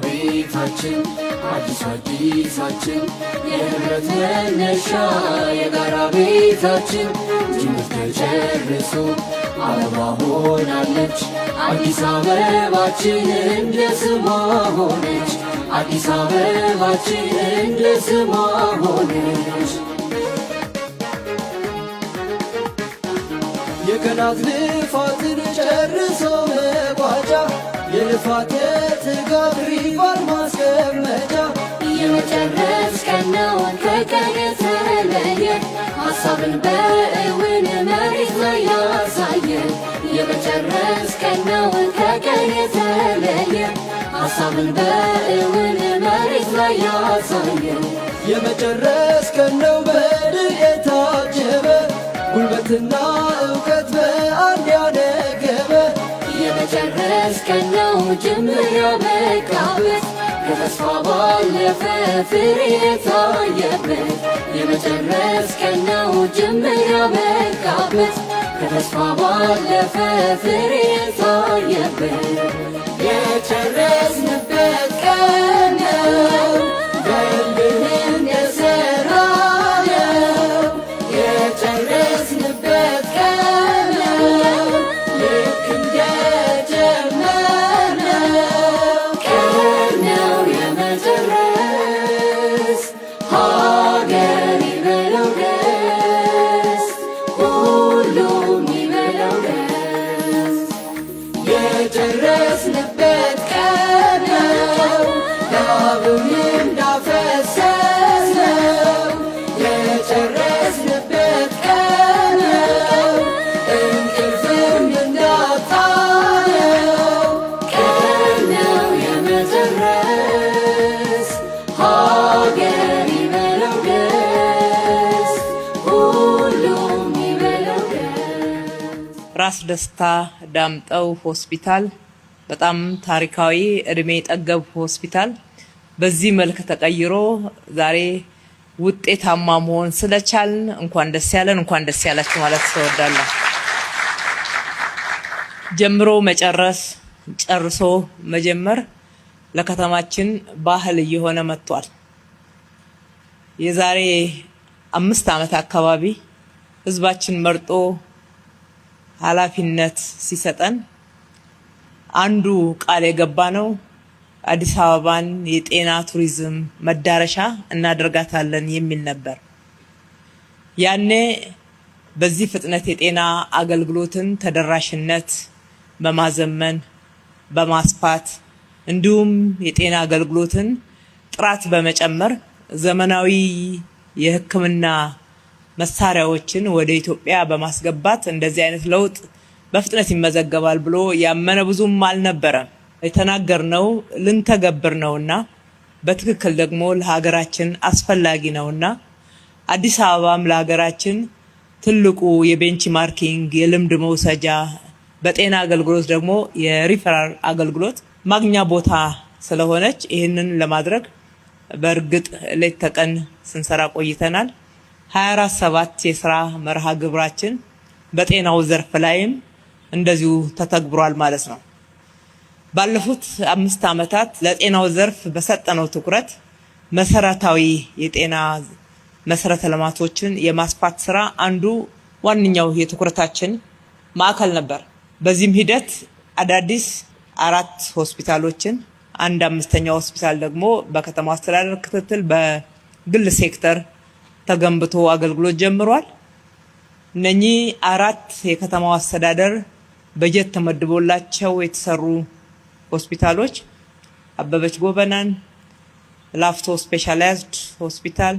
ቤታችን አዲሳችን የህብረት መነሻ የጋራ ቤታችን ጅምር ተጨርሶ አበባ ሆናለች አዲስ አበባችን እንደ ስሟ ሆነች አዲስ አበባችን እንደ ስሟ ሆነች። የቀናት ልፋትን ጨርሶ መቋጫ የልፋት የትጋት ሪቫን ማስቀመጫ የመጨረስ ቀን ነው ከቀን የተለየ ሀሳብን በእውን መሬት ላይ ያሳየ የመጨረስ ቀን ነው ከቀን የተለየ ሀሳብን በእውን መሬት ላይ ያሳየ የመጨረስ ቀን ነው በድል የታጀበ ጉልበትና እውቀት በአንድ ያነገበ የመጨረስ ቀን ነው ጅምር ያበቃበት ከተስፋ ባለፈ ፍሬ የታየበት የመጨረስ ቀን ነው ጅምር ያበቃበት ከተስፋ ባለፈ ፍሬ የታየበት የጨረስንበት ቀን ነው በልብህን የሰራነው የጨረስንበት ቀን ነው ልክ እንደጀመርነው ቀን ነው የመጨረስ ሀገር ይበለው ደስ ሁሉም ይበለው ደስ የጨረስንበት ቀን ነው ላብም እንዳፈሰስነው የጨረስንበት ቀን ነው እንቅልፍም እንዳጣነው ቀን ነው የመጨረስ ሀገር ይበለው ደስ ሁሉም ይበለው ደስ። ራስ ደስታ ዳምጠው ሆስፒታል በጣም ታሪካዊ እድሜ ጠገብ ሆስፒታል በዚህ መልክ ተቀይሮ ዛሬ ውጤታማ መሆን ስለቻልን እንኳን ደስ ያለን እንኳን ደስ ያላችሁ ማለት እወዳለሁ። ጀምሮ መጨረስ ጨርሶ መጀመር ለከተማችን ባህል እየሆነ መጥቷል። የዛሬ 5 ዓመት አካባቢ ህዝባችን መርጦ ኃላፊነት ሲሰጠን አንዱ ቃል የገባ ነው አዲስ አበባን የጤና ቱሪዝም መዳረሻ እናደርጋታለን የሚል ነበር። ያኔ በዚህ ፍጥነት የጤና አገልግሎትን ተደራሽነት በማዘመን በማስፋት እንዲሁም የጤና አገልግሎትን ጥራት በመጨመር ዘመናዊ የሕክምና መሳሪያዎችን ወደ ኢትዮጵያ በማስገባት እንደዚህ አይነት ለውጥ በፍጥነት ይመዘገባል ብሎ ያመነ ብዙም አልነበረም። የተናገርነው ልንተገብር ነውና በትክክል ደግሞ ለሀገራችን አስፈላጊ ነውና አዲስ አበባም ለሀገራችን ትልቁ የቤንችማርኪንግ የልምድ መውሰጃ በጤና አገልግሎት ደግሞ የሪፈራል አገልግሎት ማግኛ ቦታ ስለሆነች ይህንን ለማድረግ በእርግጥ ሌት ተቀን ስንሰራ ቆይተናል። 24/7 የሥራ መርሃ ግብራችን በጤናው ዘርፍ ላይም እንደዚሁ ተተግብሯል ማለት ነው። ባለፉት 5 ዓመታት ለጤናው ዘርፍ በሰጠነው ትኩረት መሰረታዊ የጤና መሰረተ ልማቶችን የማስፋት ስራ አንዱ ዋንኛው የትኩረታችን ማዕከል ነበር። በዚህም ሂደት አዳዲስ 4 ሆስፒታሎችን 1/5ኛው ሆስፒታል ደግሞ በከተማው አስተዳደር ክትትል በግል ሴክተር ተገንብቶ አገልግሎት ጀምሯል። እነኚህ 4 የከተማው አስተዳደር በጀት ተመድቦላቸው የተሰሩ ሆስፒታሎች አበበች ጎበናን፣ ላፍቶ ስፔሻላይዝድ ሆስፒታል፣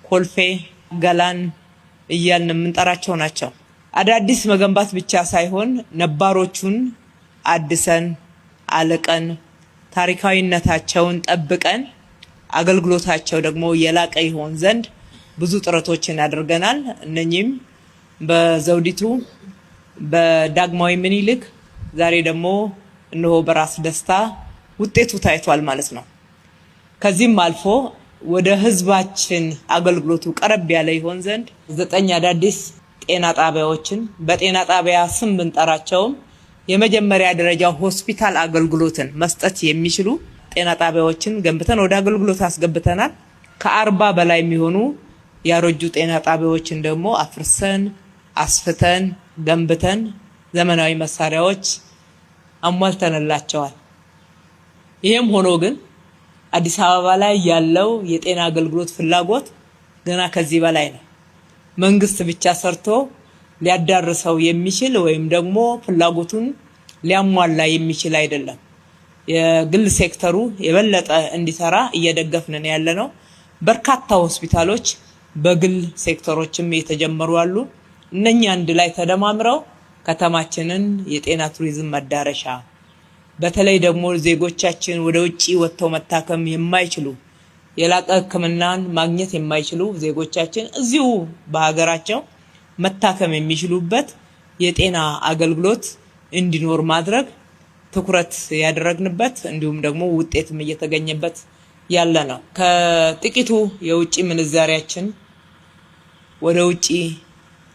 ኮልፌ፣ ገላን እያልን የምንጠራቸው ናቸው። አዳዲስ መገንባት ብቻ ሳይሆን ነባሮቹን አድሰን አለቀን ታሪካዊነታቸውን ጠብቀን አገልግሎታቸው ደግሞ የላቀ ይሆን ዘንድ ብዙ ጥረቶችን አድርገናል። እነኚህም በዘውዲቱ በዳግማዊ ምኒልክ ዛሬ ደግሞ እነሆ በራስ ደስታ ውጤቱ ታይቷል ማለት ነው። ከዚህም አልፎ ወደ ህዝባችን አገልግሎቱ ቀረብ ያለ ይሆን ዘንድ 9 አዳዲስ ጤና ጣቢያዎችን በጤና ጣቢያ ስም ብንጠራቸውም የመጀመሪያ ደረጃ ሆስፒታል አገልግሎትን መስጠት የሚችሉ ጤና ጣቢያዎችን ገንብተን ወደ አገልግሎት አስገብተናል። ከ40 በላይ የሚሆኑ ያረጁ ጤና ጣቢያዎችን ደግሞ አፍርሰን አስፍተን ገንብተን ዘመናዊ መሳሪያዎች አሟልተንላቸዋል። ይሄም ሆኖ ግን አዲስ አበባ ላይ ያለው የጤና አገልግሎት ፍላጎት ገና ከዚህ በላይ ነው። መንግስት ብቻ ሰርቶ ሊያዳርሰው የሚችል ወይም ደግሞ ፍላጎቱን ሊያሟላ የሚችል አይደለም። የግል ሴክተሩ የበለጠ እንዲሰራ እየደገፍን ያለነው። በርካታ ሆስፒታሎች በግል ሴክተሮችም የተጀመሩ አሉ። እነኛ አንድ ላይ ተደማምረው ከተማችንን የጤና ቱሪዝም መዳረሻ በተለይ ደግሞ ዜጎቻችን ወደ ውጪ ወጥተው መታከም የማይችሉ የላቀ ሕክምናን ማግኘት የማይችሉ ዜጎቻችን እዚሁ በሀገራቸው መታከም የሚችሉበት የጤና አገልግሎት እንዲኖር ማድረግ ትኩረት ያደረግንበት እንዲሁም ደግሞ ውጤትም እየተገኘበት ያለ ነው። ከጥቂቱ የውጪ ምንዛሪያችን ወደ ውጪ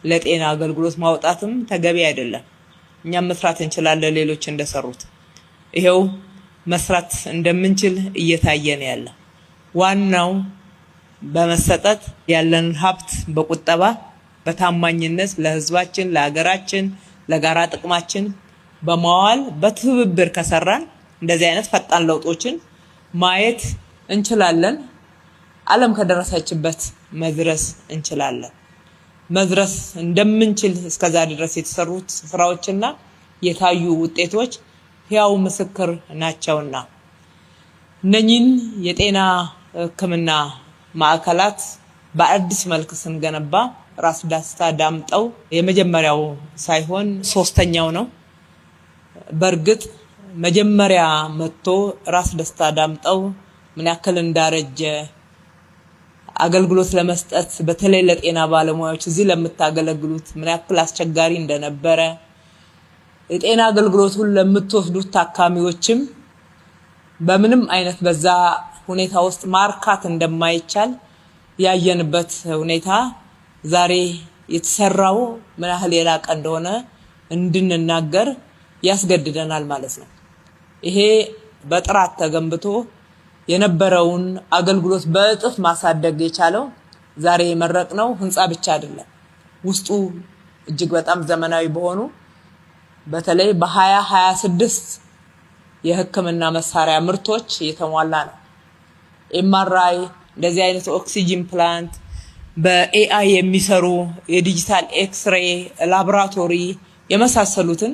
ለጤና አገልግሎት ማውጣትም ተገቢ አይደለም። እኛም መስራት እንችላለን ሌሎች እንደሰሩት። ይሄው መስራት እንደምንችል እየታየ ነው ያለ። ዋናው በመሰጠት ያለን ሀብት በቁጠባ በታማኝነት ለህዝባችን፣ ለሀገራችን፣ ለጋራ ጥቅማችን በማዋል በትብብር ከሰራን እንደዚህ አይነት ፈጣን ለውጦችን ማየት እንችላለን። ዓለም ከደረሰችበት መድረስ እንችላለን። መድረስ እንደምንችል እስከዛሬ ድረስ የተሰሩት ስራዎችና የታዩ ውጤቶች ያው ምስክር ናቸውና እነኚህን የጤና ሕክምና ማዕከላት በአዲስ መልክ ስንገነባ ራስ ደስታ ዳምጠው የመጀመሪያው ሳይሆን ሶስተኛው ነው። በእርግጥ መጀመሪያ መጥቶ ራስ ደስታ ዳምጠው ምን ያክል እንዳረጀ አገልግሎት ለመስጠት በተለይ ለጤና ባለሙያዎች እዚህ ለምታገለግሉት ምን ያክል አስቸጋሪ እንደነበረ የጤና አገልግሎቱን ለምትወስዱት ታካሚዎችም በምንም አይነት በዛ ሁኔታ ውስጥ ማርካት እንደማይቻል ያየንበት ሁኔታ ዛሬ የተሰራው ምን ያህል የላቀ እንደሆነ እንድንናገር ያስገድደናል ማለት ነው። ይሄ በጥራት ተገንብቶ የነበረውን አገልግሎት በእጥፍ ማሳደግ የቻለው ዛሬ የመረቅነው ህንጻ ብቻ አይደለም። ውስጡ እጅግ በጣም ዘመናዊ በሆኑ በተለይ በ2026 የህክምና መሳሪያ ምርቶች የተሟላ ነው። ኤምአርአይ፣ እንደዚህ አይነት ኦክሲጅን ፕላንት፣ በኤአይ የሚሰሩ የዲጂታል ኤክስሬይ ላቦራቶሪ የመሳሰሉትን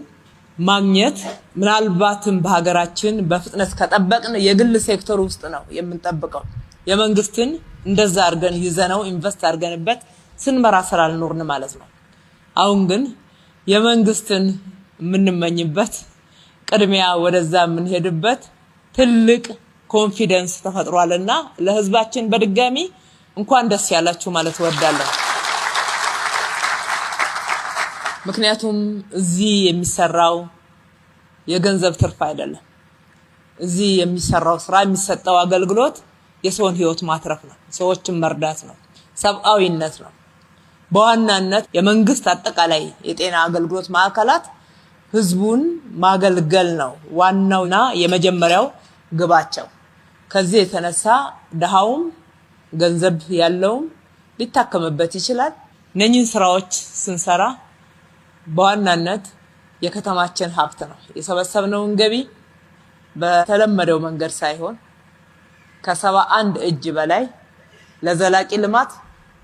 ማግኘት ምናልባትም በሀገራችን በፍጥነት ከጠበቅን የግል ሴክተር ውስጥ ነው የምንጠብቀው። የመንግስትን እንደዛ አድርገን ይዘነው ኢንቨስት አድርገንበት ስንመራ ስላልኖርን ማለት ነው። አሁን ግን የመንግስትን የምንመኝበት ቅድሚያ ወደዛ የምንሄድበት ትልቅ ኮንፊደንስ ተፈጥሯልና ለህዝባችን በድጋሚ እንኳን ደስ ያላችሁ ማለት እወዳለሁ። ምክንያቱም እዚህ የሚሰራው የገንዘብ ትርፍ አይደለም። እዚህ የሚሰራው ስራ የሚሰጠው አገልግሎት የሰውን ህይወት ማትረፍ ነው፣ ሰዎችን መርዳት ነው፣ ሰብአዊነት ነው። በዋናነት የመንግስት አጠቃላይ የጤና አገልግሎት ማዕከላት ህዝቡን ማገልገል ነው ዋናውና የመጀመሪያው ግባቸው። ከዚህ የተነሳ ደሃውም ገንዘብ ያለውም ሊታከምበት ይችላል። እነኚህን ስራዎች ስንሰራ በዋናነት የከተማችን ሀብት ነው የሰበሰብነውን ገቢ በተለመደው መንገድ ሳይሆን ከ71 እጅ በላይ ለዘላቂ ልማት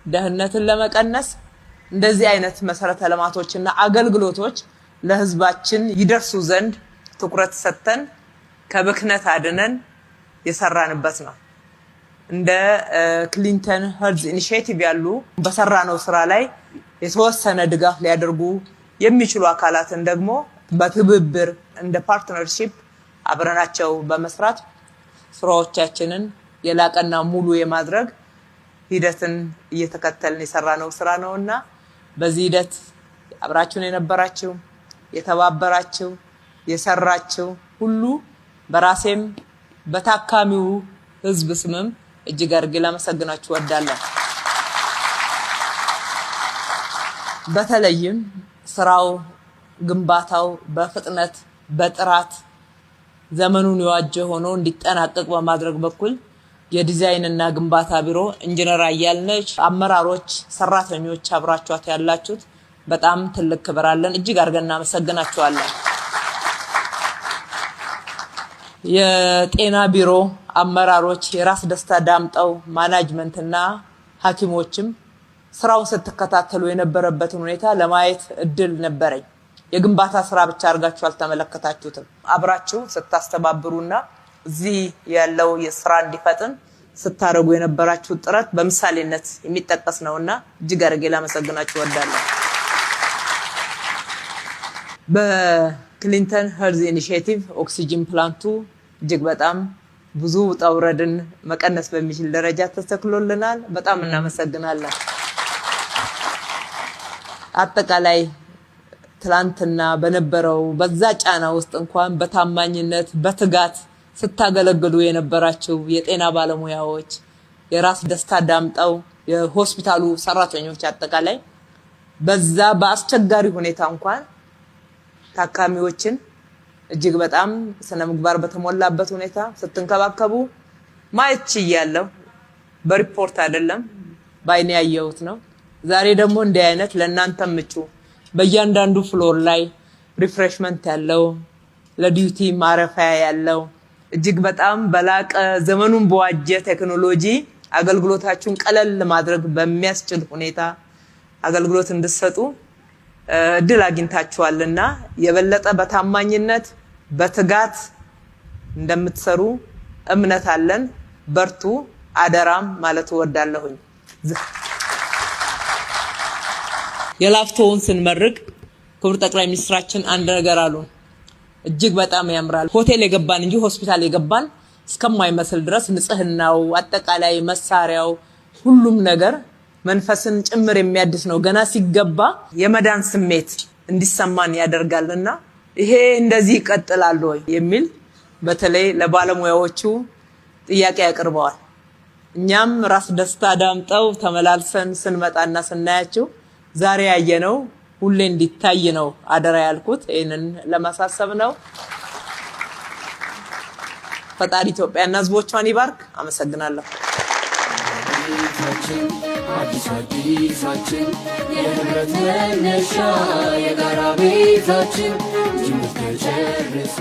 ደህንነትን ለመቀነስ እንደዚህ አይነት መሰረተ ልማቶችና አገልግሎቶች ለህዝባችን ይደርሱ ዘንድ ትኩረት ሰጥተን ከብክነት አድነን የሰራንበት ነው። እንደ ክሊንተን ሄልዝ ኢኒሺዬቲቭ ያሉ በሰራነው ስራ ላይ የተወሰነ ድጋፍ ሊያደርጉ የሚችሉ አካላትን ደግሞ በትብብር እንደ ፓርትነርሺፕ አብረናቸው በመስራት ስራዎቻችንን የላቀና ሙሉ የማድረግ ሂደትን እየተከተልን የሰራነው ስራ ነውና በዚህ ሂደት አብራችሁን የነበራችሁ የተባበራችሁ የሰራችሁ ሁሉ በራሴም በታካሚው ህዝብ ስምም እጅግ አድርጌ ላመሰግናችሁ እወዳለሁ። በተለይም ስራው ግንባታው በፍጥነት በጥራት ዘመኑን የዋጀ ሆኖ እንዲጠናቀቅ በማድረግ በኩል የዲዛይን እና ግንባታ ቢሮ ኢንጂነር አያልነሽ፣ አመራሮች፣ ሰራተኞች አብራችኋት ያላችሁት በጣም ትልቅ ክብር አለን። እጅግ አድርገን እናመሰግናችኋለን። የጤና ቢሮ አመራሮች፣ የራስ ደስታ ዳምጠው ማናጅመንትና ሐኪሞችም ስራውን ስትከታተሉ የነበረበትን ሁኔታ ለማየት እድል ነበረኝ። የግንባታ ስራ ብቻ አድርጋችሁ አልተመለከታችሁትም። አብራችሁ ስታስተባብሩና እዚህ ያለው የስራ እንዲፈጥን ስታረጉ የነበራችሁ ጥረት በምሳሌነት የሚጠቀስ ነውና እጅግ አድርጌ ላመሰግናችሁ እወዳለሁ። በክሊንተን ሄልዝ ኢኒሺዬቲቭ ኦክሲጅን ፕላንቱ እጅግ በጣም ብዙ ውጣ ውረድን መቀነስ በሚችል ደረጃ ተስተክሎልናል። በጣም እናመሰግናለን። አጠቃላይ ትላንትና በነበረው በዛ ጫና ውስጥ እንኳን በታማኝነት በትጋት ስታገለግሉ የነበራችሁ የጤና ባለሙያዎች፣ የራስ ደስታ ዳምጠው የሆስፒታሉ ሰራተኞች አጠቃላይ በዛ በአስቸጋሪ ሁኔታ እንኳን ታካሚዎችን እጅግ በጣም ስነ ምግባር በተሞላበት ሁኔታ ስትንከባከቡ ማየት ችያለሁ። በሪፖርት አይደለም ባይኔ ያየሁት ነው። ዛሬ ደግሞ እንዲህ አይነት ለእናንተ ምቹ በእያንዳንዱ ፍሎር ላይ ሪፍሬሽመንት ያለው ለዲዩቲ ማረፊያ ያለው እጅግ በጣም በላቀ ዘመኑን በዋጀ ቴክኖሎጂ አገልግሎታችሁን ቀለል ማድረግ በሚያስችል ሁኔታ አገልግሎት እንድትሰጡ እድል አግኝታችኋልና የበለጠ በታማኝነት በትጋት እንደምትሰሩ እምነት አለን። በርቱ፣ አደራም ማለት እወዳለሁኝ። የላፍቶውን ስንመርቅ ክቡር ጠቅላይ ሚኒስትራችን አንድ ነገር አሉ። እጅግ በጣም ያምራል። ሆቴል የገባን እንጂ ሆስፒታል የገባን እስከማይመስል ድረስ ንጽህናው፣ አጠቃላይ መሳሪያው፣ ሁሉም ነገር መንፈስን ጭምር የሚያድስ ነው። ገና ሲገባ የመዳን ስሜት እንዲሰማን ያደርጋልና ይሄ እንደዚህ ይቀጥላል ወይ የሚል በተለይ ለባለሙያዎቹ ጥያቄ ያቀርበዋል። እኛም ራስ ደስታ ዳምጠው ተመላልሰን ስንመጣና ስናያቸው ዛሬ ያየነው ሁሌ እንዲታይ ነው አደራ ያልኩት። ይሄንን ለማሳሰብ ነው። ፈጣሪ ኢትዮጵያና ሕዝቦቿን ይባርክ። አመሰግናለሁ። አዲሳችን የህብረት መነሻ የጋራ ቤታችን ጅምር ተጨርሶ